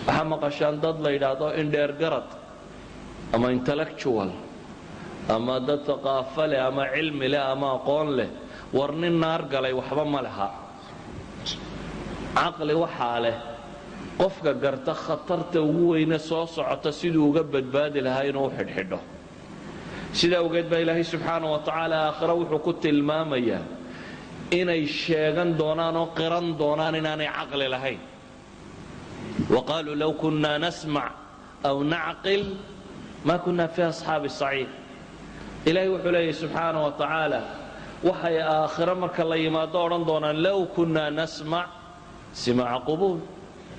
waxaa maqashaan dad la yidhaahdo indheer garad ama intellectual ama dad thaqaafo leh ama cilmi leh ama aqoon leh war nin naar galay waxba ma laha. caqli waxaa leh qofka garta khatarta ugu weyne soo socota siduu uga badbaadi lahaa inuu u xidhxidho. sidaa awgeed baa ilaahay subxaanahu wa tacaala aakhira wuxuu ku tilmaamayaa inay sheegan doonaan oo qiran doonaan inaanay caqli lahayn. waqaaluu low kunnaa nasmac aw nacqil ma kunna fi asxaabi asaciir. ilaahay wuxuu leeyahy subxaanahu wa tacaala waxay aakhiro marka la yimaado odhan doonaan low kunnaa nasmac simaca qubuul.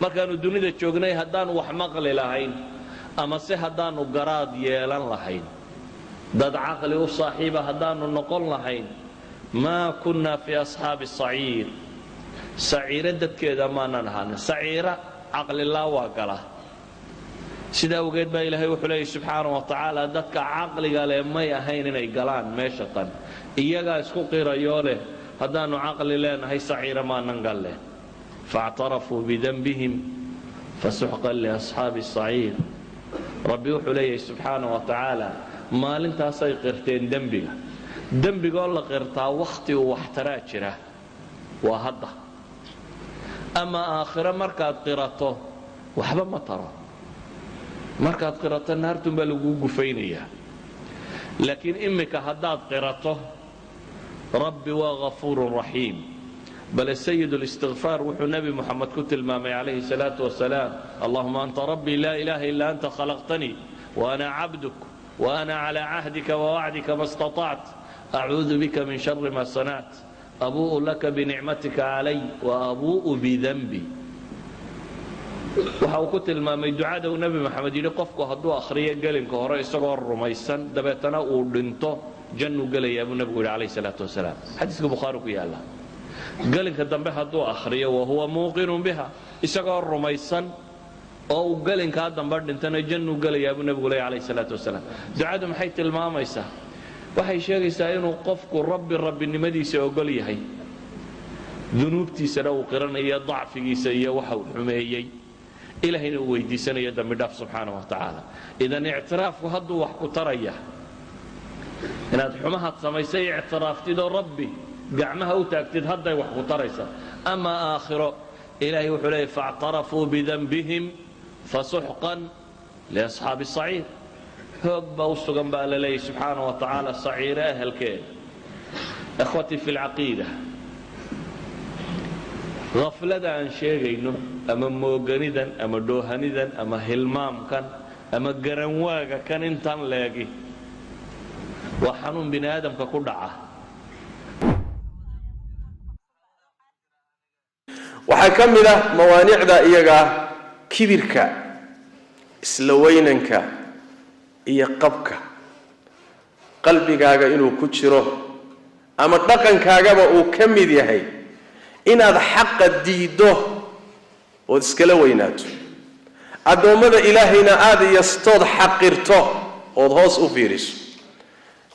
markaannu dunida joognay haddaannu wax maqli lahayn ama se haddaannu garaad yeelan lahayn dad caqli u saaxiiba haddaannu noqon lahayn maa kunnaa fii asxaabi saciir. saciiro dadkeeda maanan ahanin. saciira caqlilaa waa gala. sidaa awgeed baa ilaahay wuxuu leeyahy subxaanahu wa tacaala dadka caqliga leh may ahayn inay galaan meesha tan. iyagaa isku qirayoo leh haddaannu caqli leenahay saciira maanan galle. faاctarafuu bidanbihim fasuxqan liasxaabi saciir. rabbi wuxuu leeyahay subxaanahu wa tacaala maalintaasay qirteen dembiga. dembigoo la qirtaa wakhti uu waxtaraa jira waa hadda. ama aakhiro markaad qirato waxba ma taro. markaad qirato naartun baa laguu gufaynayaa. laakiin immika haddaad qirato rabbi waa ghafuurun raxiim. bale sayid اlistigfaar wuxuu nebi moxamed ku tilmaamay calayhi الsalaaةu wasalaam allahuma anta rabbii laa ilaaha ila anta khalaqtanii waana cabduk waana calىa cahdika wawacdika ma اstaطact acuudu bika min shari ma sanact abuu'u laka binicmatika calay waabuu'u bidanbi. waxa uu ku tilmaamay ducada uu nebi moxamed yidhi qofku hadduu akhriyo gelinka hore isagoo rumaysan dabeetana uu dhinto jannuu gelayaa buu nebigu yidhi calayhi الsalaaةu wasalaam. xadiiska bukhaari ku yaalla. gelinka dambe hadduu akhriyo wahuwa muuqinun biha isagoo rumaysan oo uu gelinkaa dambe dhintana jannuu gelayaa buu nebigu leeyahy calayhi salaatu wasalaam. ducadu maxay tilmaamaysaa? waxay sheegaysaa inuu qofku rabbinimadiisa ogol yahay, dunuubtiisana uu qiranayo dacfigiisa iyo waxa uu xumeeyey, ilaahayna uu weydiisanayo dambi dhaaf subxaanahu wa tacaala. idan ictiraafku hadduu wax ku taraya inaad xumahaad samaysay ictiraaftidoo rabbi gacmaha u taagtid hadday wax ku taraysa. ama aakhiro ilaahay wuxuu leeyahy faاctarafuu bidanbihim fasuxqan liasxaabi saciir. hoog baa u sugan baa la leeyahy subxaanahu wa tacaala saciire ahalkeeda. ikhwatii fi lcaqiida, haflada aan sheegayno ama mooganidan ama dhoohanidan ama hilmaamkan ama garanwaaga kan intan leegi waa xanuun bini aadamka ku dhaca. waxaa ka mid ah mawaanicda iyaga kibirka, isla weynanka iyo qabka qalbigaaga inuu ku jiro ama dhaqankaagaba uu ka mid yahay inaad xaqa diiddo ood iskala weynaato. addoommada ilaahayna aad yastood xaqirto ood hoos u fiiriso.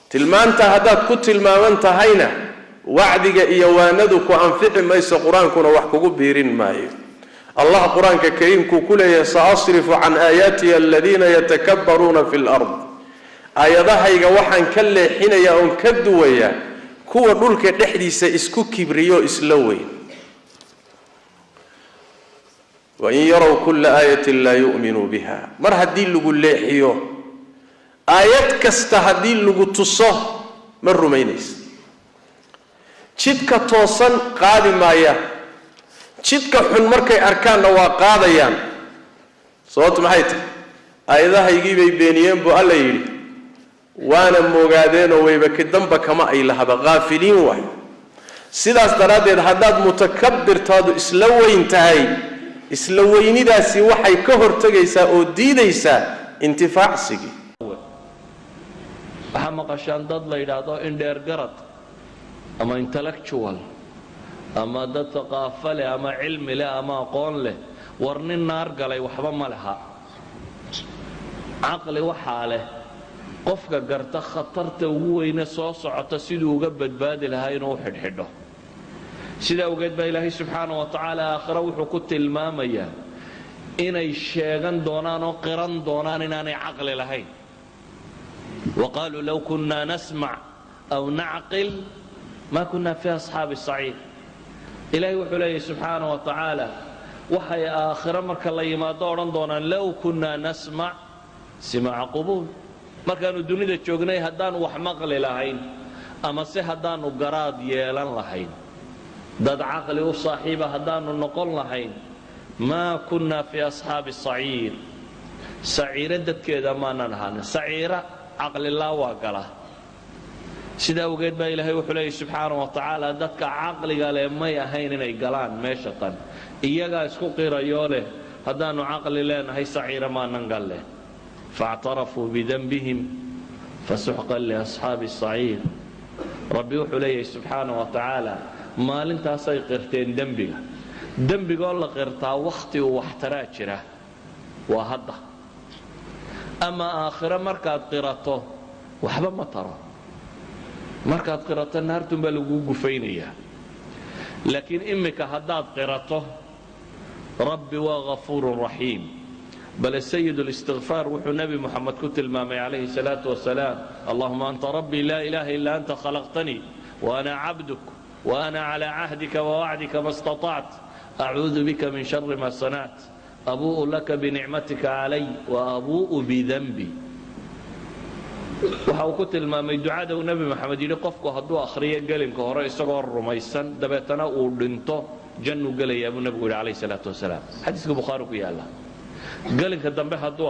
tilmaanta haddaad ku tilmaaman tahayna wacdiga iyo waanadu ku anfici mayso, qur-aankuna wax kugu biirin maayo. allah qur-aanka kariimkuu ku leeyahay saasrifu can aayaatihi aladiina yatakabbaruuna fi lard. aayadahayga waxaan ka leexinayaa oon ka duwayaa kuwa dhulka dhexdiisa isku kibriyo isla weyn. wain yarow kulla aayatin laa yu'minuu biha. mar haddii lagu leexiyo aayad kasta haddii lagu tuso ma rumaynaysa. jidka toosan qaadi maaya, jidka xun markay arkaanna waa qaadayaan. sababtu maxay tahay? aayadahaygii bay beeniyeen buu alla yidhi, waana moogaadeenoo wayba kadamba kama ay lahaba, haafiliin waay. sidaas daraaddeed haddaad mutakabbirtaadu isla weyn tahay, isla weynidaasi waxay ka hortegaysaa oo diidaysaa intifaacsigii. waxaa maqashaan dad la yidhaahdo indheer garad ama intellectual ama dad thaqaafo leh ama cilmi leh ama aqoon leh war nin naar galay waxba ma laha. caqli waxaa leh qofka garta khatarta ugu weyne soo socota siduu uga badbaadi lahaa inuu u xidhxidho. sidaa awgeed baa ilaahay subxaanahu wa tacaala aakhira wuxuu ku tilmaamayaa inay sheegan doonaan oo qiran doonaan inaanay caqli lahayn وقالوا لو كنا نسمع أو نعقل ما كنا في أصحاب الصعيد إلهي وحليه سبحانه وتعالى وحي آخر مركا الله ما دوران دونا لو كنا نسمع سماع قبول ما كانوا الدنيا تشوغني هدان وحمقل لهين أما سي هدان وقراد يلان لهين داد عقل وصاحبة هدان ونقل لهين ما كنا في أصحاب الصعيد سعيرة دد كده ما ننهان سعيرة عقل الله وقله sidaa ogeed baa ilaahay wuxuu leeyahay subxaanahu wa tacaala dadka caqliga leh may ahayn inay galaan meeshatan iyagaa isku qirayoo leh haddaannu caqli leenahay saciira maanan galle faactarafuu bidanbihim fasuxqan liasxaabi saciir rabbi wuxuu leeyahay subxaanahu wa tacaala maalintaasay qirteen dembigoo la qirtaa wakhti uu waxtaraa jira waa hadda ama aakhiro markaad qirato waxba ma taro markaad qirato naartun baa lagu gufaynayaa laakiin imika haddaad qirato rabbi waa ghafuurun raxiim bal sayid الاستغفار wuxuu nabi muxamed ku tilmaamay calayhi الsalaaةu wasalaam allahuma anta rabbii laa ilaha ila anta khalaqtanii وأna cabduk وأna calى cahdika وwacdika ma اstaطact acuudu bika min shari ma sanact abuuءu laka binicmatika calay وabuuءu bidanbi waxa uu ku tilmaamay ducada uu nabi maxamed yidhi qofku hadduu akhriyo gelinka hore isagoo rumaysan dabeetana uu dhinto jannu gelayaa buu nabigu yidhi calayhi salaatu wasalaam xadiiska bukhaari ku yaalla gelinka dambe hadduu